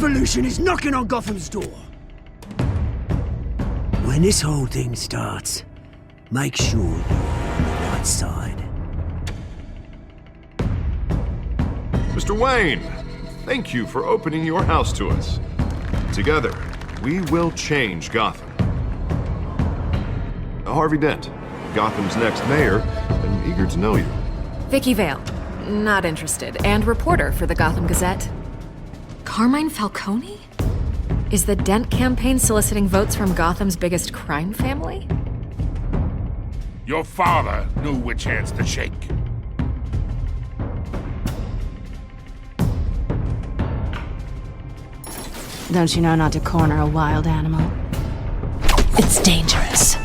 revolution is knocking on Gotham's door. When this whole thing starts, make sure you're on the right side. Mr. Wayne, thank you for opening your house to us. Together, we will change Gotham. Harvey Dent, Gotham's next mayor, and eager to know you. Vicky Vale, not interested, and reporter for the Gotham Gazette. Carmine Falcone? Is the Dent campaign soliciting votes from Gotham's biggest crime family? Your father knew which hands to shake. Don't you know not to corner a wild animal? It's dangerous.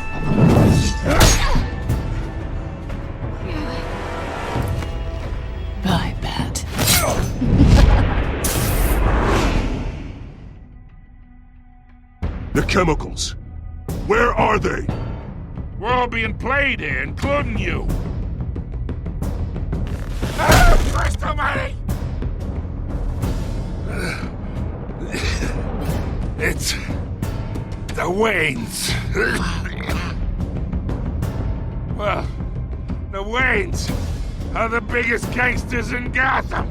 I bet. The chemicals. Where are they? We're all being played here, including you. Christ almighty! It's the Waynes. Well, the Waynes are the biggest gangsters in Gotham.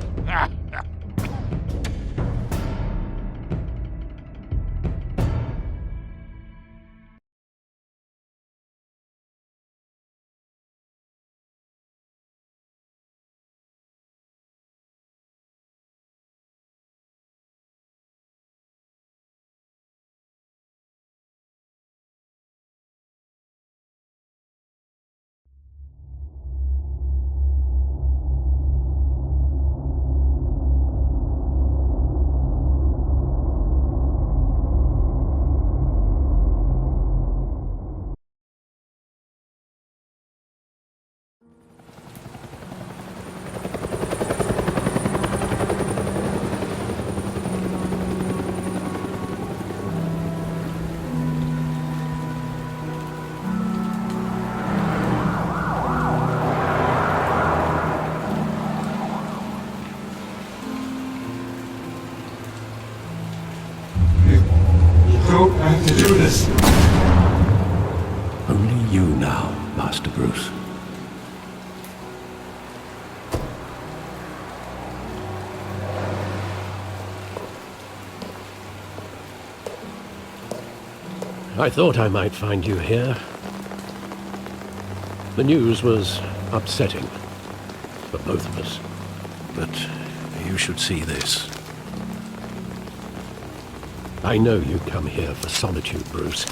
Don't have to do this. Only you now, Master Bruce. I thought I might find you here. The news was upsetting for both of us. But you should see this. I know you come here for solitude, Bruce.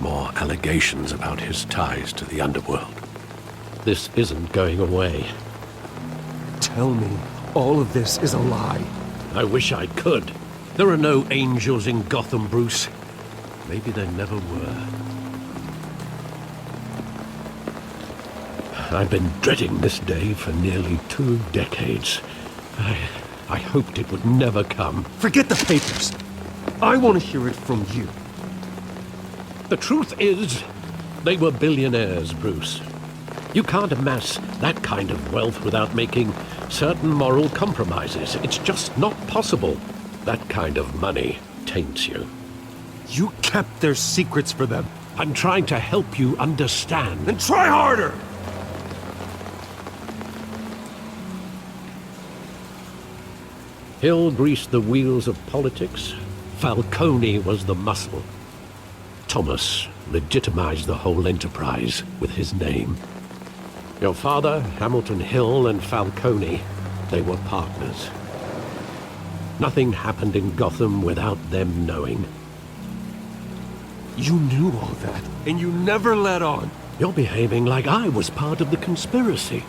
More allegations about his ties to the underworld. This isn't going away. Tell me, all of this is a lie. I wish I could. There are no angels in Gotham, Bruce. Maybe there never were. I've been dreading this day for nearly 2 decades. I hoped it would never come. Forget the papers. I want to hear it from you. The truth is, they were billionaires, Bruce. You can't amass that kind of wealth without making certain moral compromises. It's just not possible. That kind of money taints you. You kept their secrets for them. I'm trying to help you understand. Then try harder! Hill greased the wheels of politics. Falcone was the muscle. Thomas legitimized the whole enterprise with his name. Your father, Hamilton Hill, and Falcone, they were partners. Nothing happened in Gotham without them knowing. You knew all that, and you never let on. You're behaving like I was part of the conspiracy.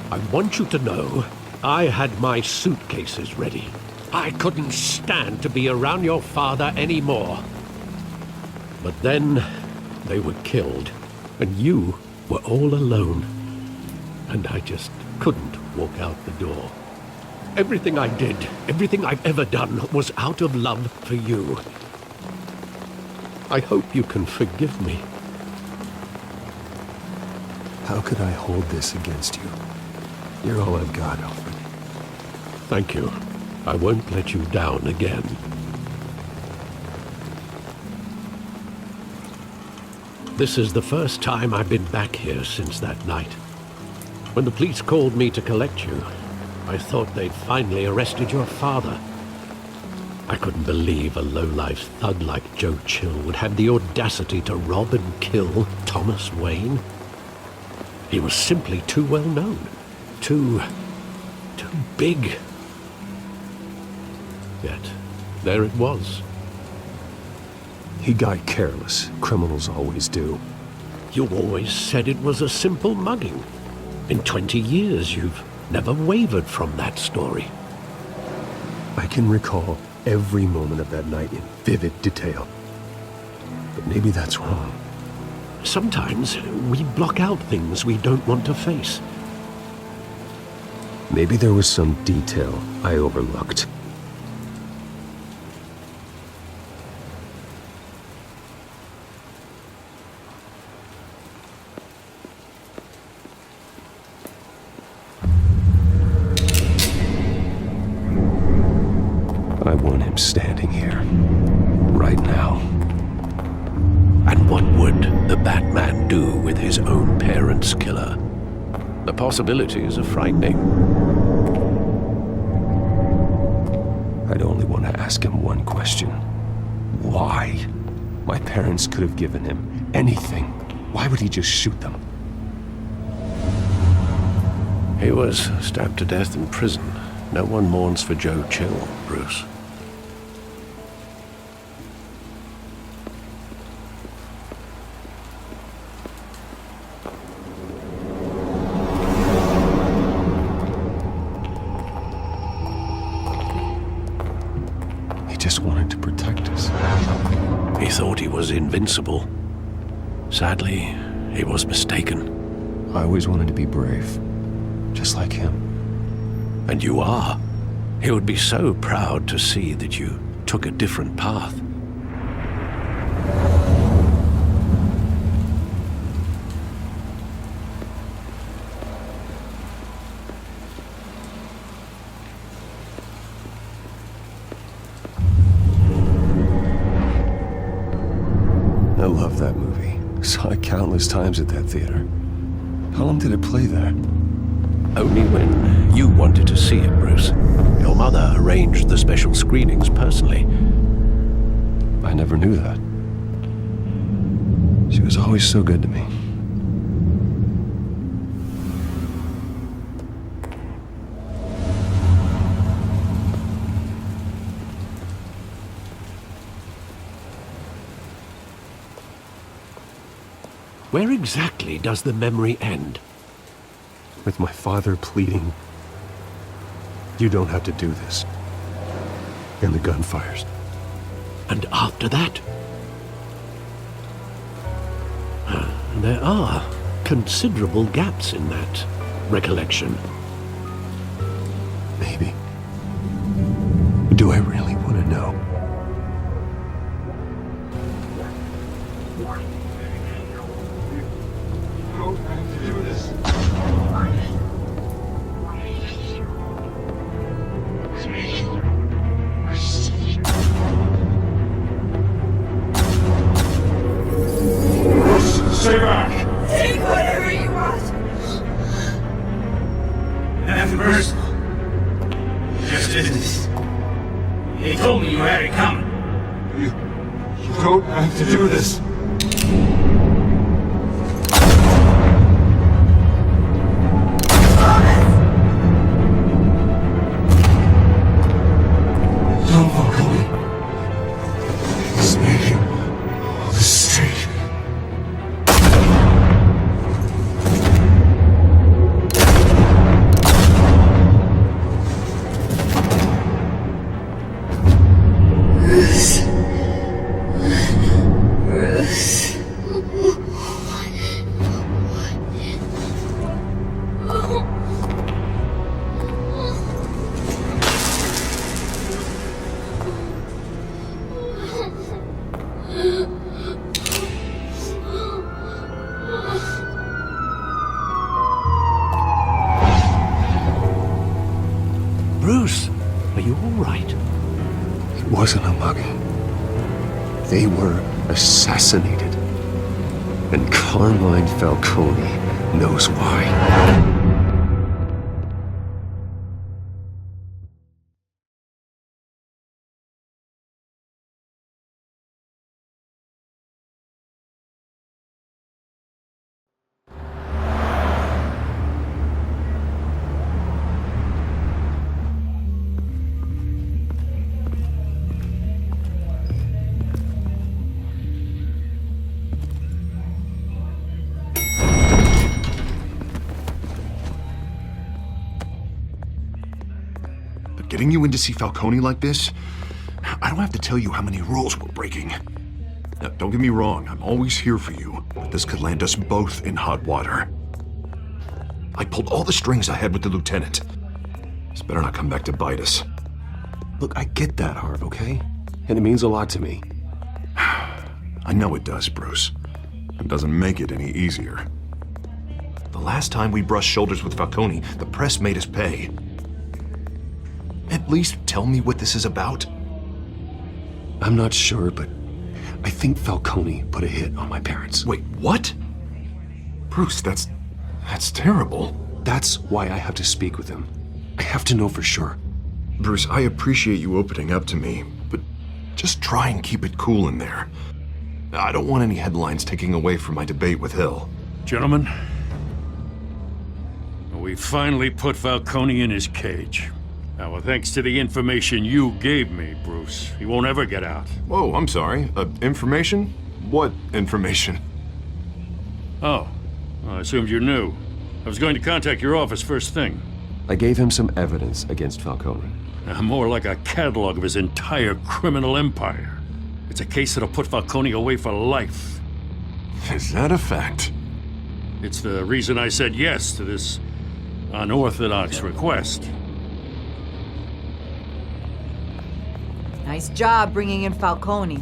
I want you to know I had my suitcases ready. I couldn't stand to be around your father anymore. But then they were killed, and you were all alone. And I just couldn't walk out the door. Everything I did, everything I've ever done, was out of love for you. I hope you can forgive me. How could I hold this against you? You're all I've got, Alfred. Thank you. I won't let you down again. This is the first time I've been back here since that night. When the police called me to collect you, I thought they'd finally arrested your father. I couldn't believe a low-life thug like Joe Chill would have the audacity to rob and kill Thomas Wayne. He was simply too well known. Too big. Yet, there it was. He got careless. Criminals always do. You always said it was a simple mugging. In 20 years, you've never wavered from that story. I can recall every moment of that night in vivid detail. But maybe that's wrong. Sometimes we block out things we don't want to face. Maybe there was some detail I overlooked. I want him standing here, right now. And what would the Batman do with his own parents' killer? The possibilities are frightening. I'd only want to ask him one question. Why? My parents could have given him anything. Why would he just shoot them? He was stabbed to death in prison. No one mourns for Joe Chill, Bruce. He just wanted to protect us. He thought he was invincible. Sadly, he was mistaken. I always wanted to be brave, just like him. And you are. He would be so proud to see that you took a different path. I love that movie. Saw it countless times at that theater. How long did it play there? Only when you wanted to see it, Bruce. Your mother arranged the special screenings personally. I never knew that. She was always so good to me. Where exactly does the memory end? With my father pleading, "You don't have to do this." And the gun fires. And after that? There are considerable gaps in that recollection. Maybe. Do I really want to know? Don't have to do this. Stay back! Take whatever you want. Nothing personal. Just business. They told me you had it coming. You don't have to do this. Don't follow me. It's making all this straight. Bruce, Are you all right? It wasn't a mugging. They were assassinated. And Carmine Falcone knows why. Getting you in to see Falcone like this, I don't have to tell you how many rules we're breaking. Now, don't get me wrong, I'm always here for you, but this could land us both in hot water. I pulled all the strings I had with the lieutenant. This better not come back to bite us. Look, I get that, Harv, okay? And it means a lot to me. I know it does, Bruce. It doesn't make it any easier. The last time we brushed shoulders with Falcone, the press made us pay. At least tell me what this is about. I'm not sure, but I think Falcone put a hit on my parents. Wait, what? Bruce, that's terrible. That's why I have to speak with him. I have to know for sure. Bruce, I appreciate you opening up to me, but just try and keep it cool in there. I don't want any headlines taking away from my debate with Hill. Gentlemen, we finally put Falcone in his cage. Now, thanks to the information you gave me, Bruce, he won't ever get out. Whoa, I'm sorry. Information? What information? Oh, I assumed you knew. I was going to contact your office first thing. I gave him some evidence against Falcone. More like a catalog of his entire criminal empire. It's a case that'll put Falcone away for life. Is that a fact? It's the reason I said yes to this unorthodox request. Nice job bringing in Falcone.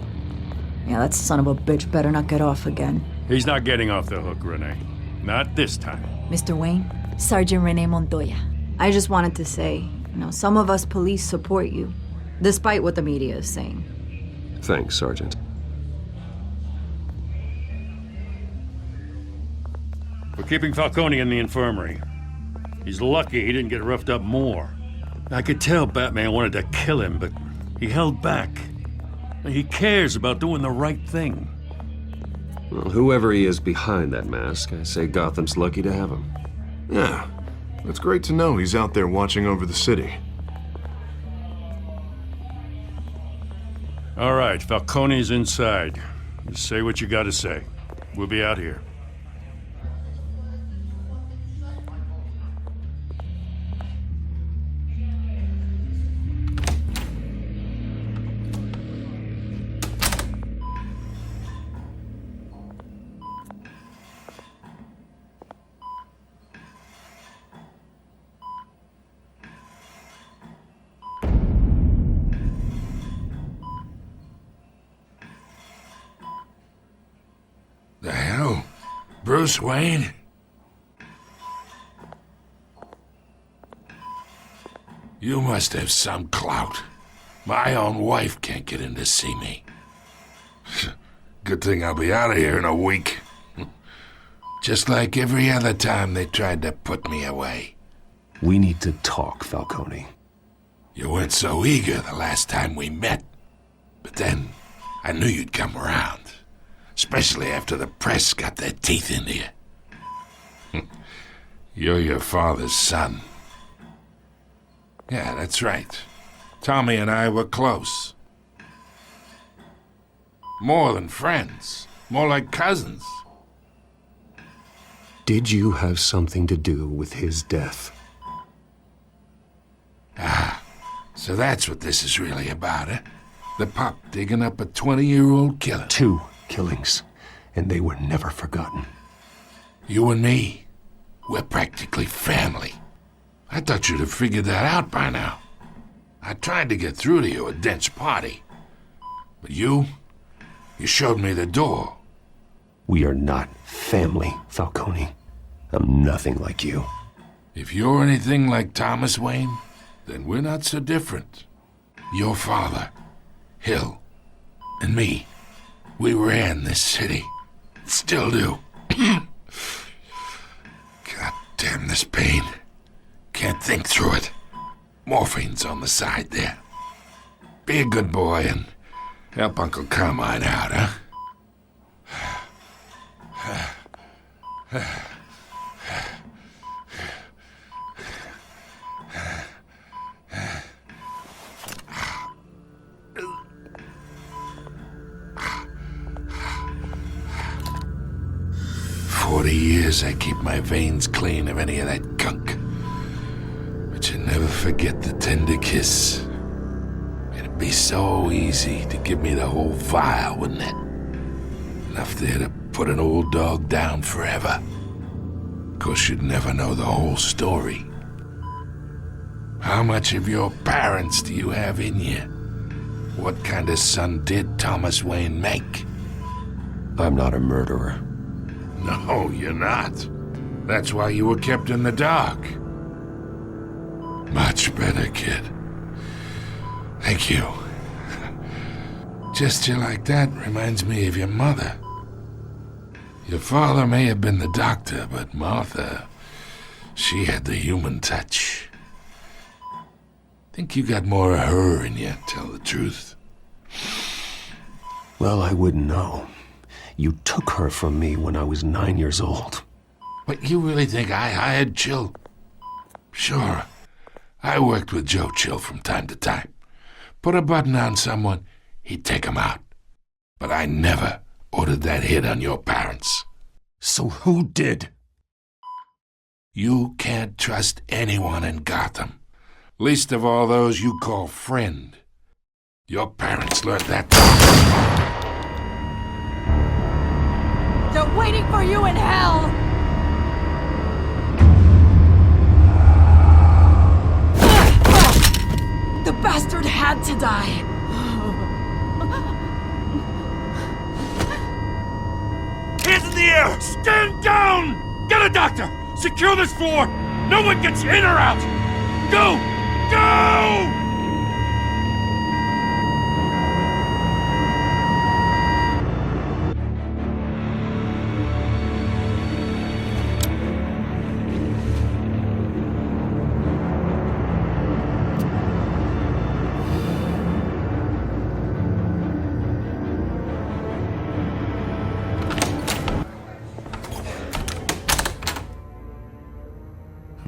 Yeah, that son of a bitch better not get off again. He's not getting off the hook, Renee. Not this time. Mr. Wayne, Sergeant Renee Montoya. I just wanted to say, some of us police support you, despite what the media is saying. Thanks, Sergeant. We're keeping Falcone in the infirmary. He's lucky he didn't get roughed up more. I could tell Batman wanted to kill him, but he held back. He cares about doing the right thing. Well, whoever he is behind that mask, I say Gotham's lucky to have him. Yeah, it's great to know he's out there watching over the city. All right, Falcone's inside. Just say what you gotta say. We'll be out here. The hell? Bruce Wayne? You must have some clout. My own wife can't get in to see me. Good thing I'll be out of here in a week. Just like every other time they tried to put me away. We need to talk, Falcone. You weren't so eager the last time we met. But then, I knew you'd come around. Especially after the press got their teeth into you. You're your father's son. Yeah, that's right. Tommy and I were close. More than friends. More like cousins. Did you have something to do with his death? Ah, so that's what this is really about, eh? The pup digging up a 20-year-old killer. 2 killings, and they were never forgotten. You and me, we're practically family. I thought you'd have figured that out by now. I tried to get through to you at Dent's party. But you showed me the door. We are not family, Falcone. I'm nothing like you. If you're anything like Thomas Wayne, then we're not so different. Your father, Hill, and me, we ran this city. Still do. God damn this pain. Can't think through it. Morphine's on the side there. Be a good boy and help Uncle Carmine out, huh? 40 years I keep my veins clean of any of that gunk. But you never forget the tender kiss. It'd be so easy to give me the whole vial, wouldn't it? Enough there to put an old dog down forever. Of course, you'd never know the whole story. How much of your parents do you have in you? What kind of son did Thomas Wayne make? I'm not a murderer. No, you're not. That's why you were kept in the dark. Much better, kid. Thank you. Gesture like that reminds me of your mother. Your father may have been the doctor, but Martha, she had the human touch. Think you got more of her in you, tell the truth. Well, I wouldn't know. You took her from me when I was 9 years old. What, you really think I hired Chill? Sure. I worked with Joe Chill from time to time. Put a button on someone, he'd take him out. But I never ordered that hit on your parents. So who did? You can't trust anyone in Gotham. Least of all those you call friend. Your parents learned that. They're waiting for you in hell! The bastard had to die! Hands in the air! Stand down! Get a doctor! Secure this floor! No one gets in or out! Go! Go!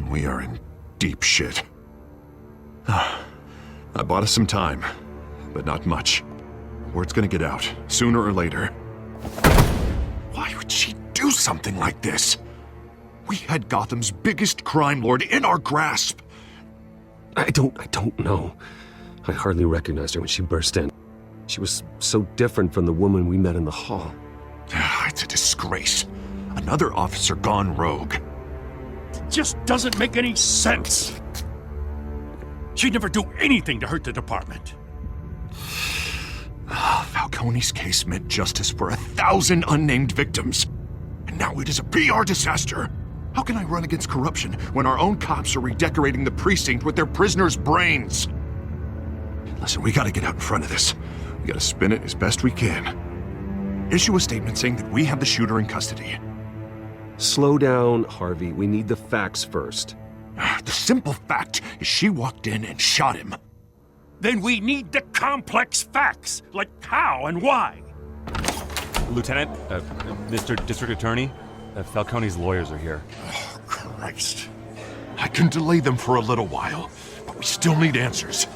We are in deep shit. I bought us some time, but not much. Word's gonna get out, sooner or later. Why would she do something like this? We had Gotham's biggest crime lord in our grasp. I don't know. I hardly recognized her when she burst in. She was so different from the woman we met in the hall. It's a disgrace. Another officer gone rogue. Just doesn't make any sense. She'd never do anything to hurt the department. Falcone's case meant justice for 1,000 unnamed victims. And now it is a PR disaster. How can I run against corruption when our own cops are redecorating the precinct with their prisoners' brains? Listen, we gotta get out in front of this. We gotta spin it as best we can. Issue a statement saying that we have the shooter in custody. Slow down, Harvey. We need the facts first. The simple fact is she walked in and shot him. Then we need the complex facts, like how and why. Lieutenant, Mr. District Attorney, Falcone's lawyers are here. Oh, Christ. I can delay them for a little while, but we still need answers.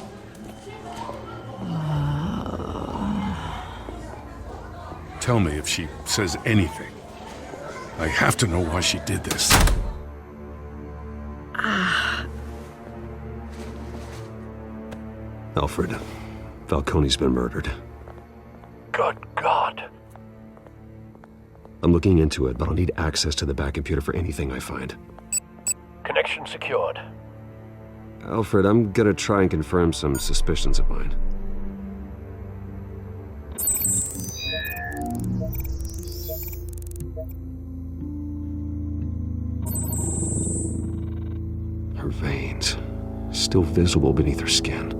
Tell me if she says anything. I have to know why she did this. Alfred, Falcone's been murdered. Good God. I'm looking into it, but I'll need access to the back computer for anything I find. Connection secured. Alfred, I'm gonna try and confirm some suspicions of mine. Her veins. Still still visible beneath her skin.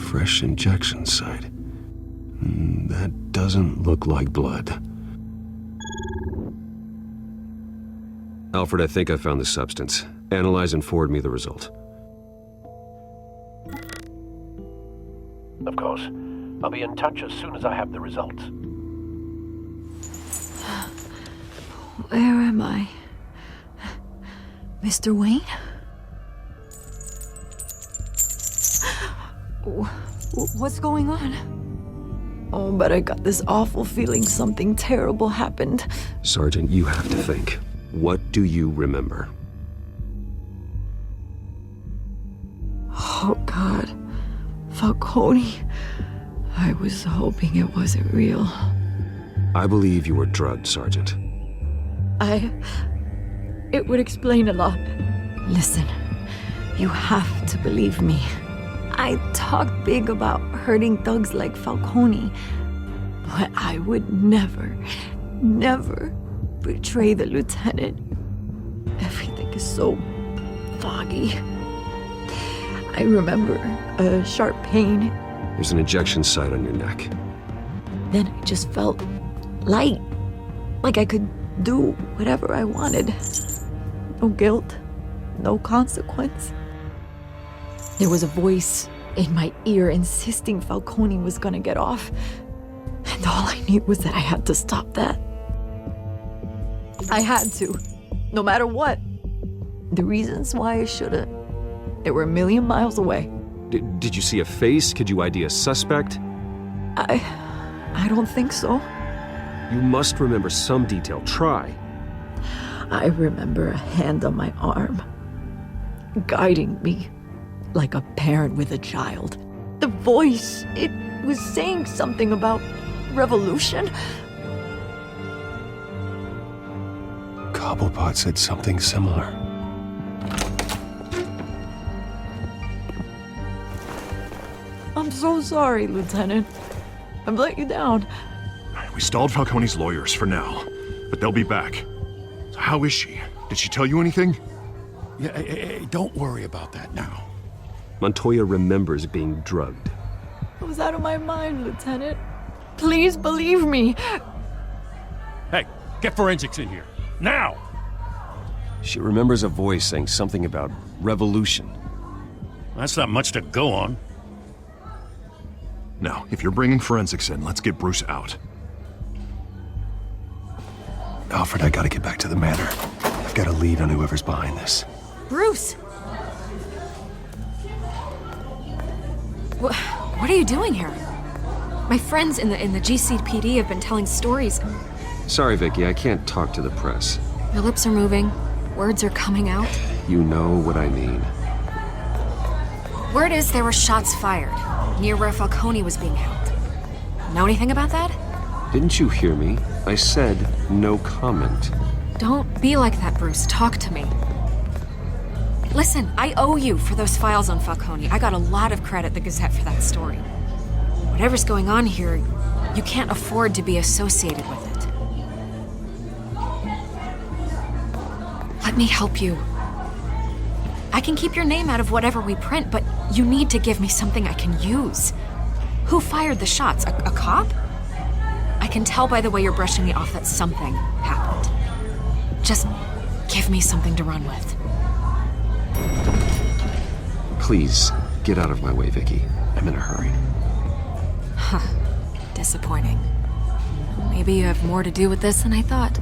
Fresh injection site. That doesn't look like blood. Alfred, I think I found the substance. Analyze and forward me the result. Of course. I'll be in touch as soon as I have the results. Where am I? Mr. Wayne? What's going on? Oh, but I got this awful feeling something terrible happened. Sergeant, you have to think. What do you remember? Oh, God. Falcone. I was hoping it wasn't real. I believe you were drugged, Sergeant. It would explain a lot. Listen, you have to believe me. I talked big about hurting thugs like Falcone, but I would never betray the lieutenant. Everything is so foggy. I remember a sharp pain. There's an injection site on your neck. Then I just felt light, like I could do whatever I wanted. No guilt, no consequence. There was a voice in my ear insisting Falcone was gonna get off. And all I knew was that I had to stop that. I had to, no matter what. The reasons why I shouldn't, they were a million miles away. Did you see a face? Could you ID a suspect? I don't think so. You must remember some detail. Try. I remember a hand on my arm, guiding me like a parent with a child. The voice, it was saying something about revolution. Cobblepot said something similar. I'm so sorry, Lieutenant. I've let you down. We stalled Falcone's lawyers for now, but they'll be back. So how is she? Did she tell you anything? Yeah, hey, don't worry about that now. Montoya remembers being drugged. I was out of my mind, Lieutenant. Please believe me. Hey, get forensics in here. Now! She remembers a voice saying something about revolution. That's not much to go on. Now, if you're bringing forensics in, let's get Bruce out. Alfred, I gotta get back to the manor. I've got a lead on whoever's behind this. Bruce! What are you doing here? My friends in the GCPD have been telling stories. Sorry, Vicky, I can't talk to the press. Your lips are moving. Words are coming out. You know what I mean. Word is there were shots fired near where Falcone was being held. Know anything about that? Didn't you hear me? I said no comment. Don't be like that, Bruce. Talk to me. Listen, I owe you for those files on Falcone. I got a lot of credit at the Gazette for that story. Whatever's going on here, you can't afford to be associated with it. Let me help you. I can keep your name out of whatever we print, but you need to give me something I can use. Who fired the shots? A cop? I can tell by the way you're brushing me off that something happened. Just give me something to run with. Please, get out of my way, Vicky. I'm in a hurry. Huh. Disappointing. Maybe you have more to do with this than I thought.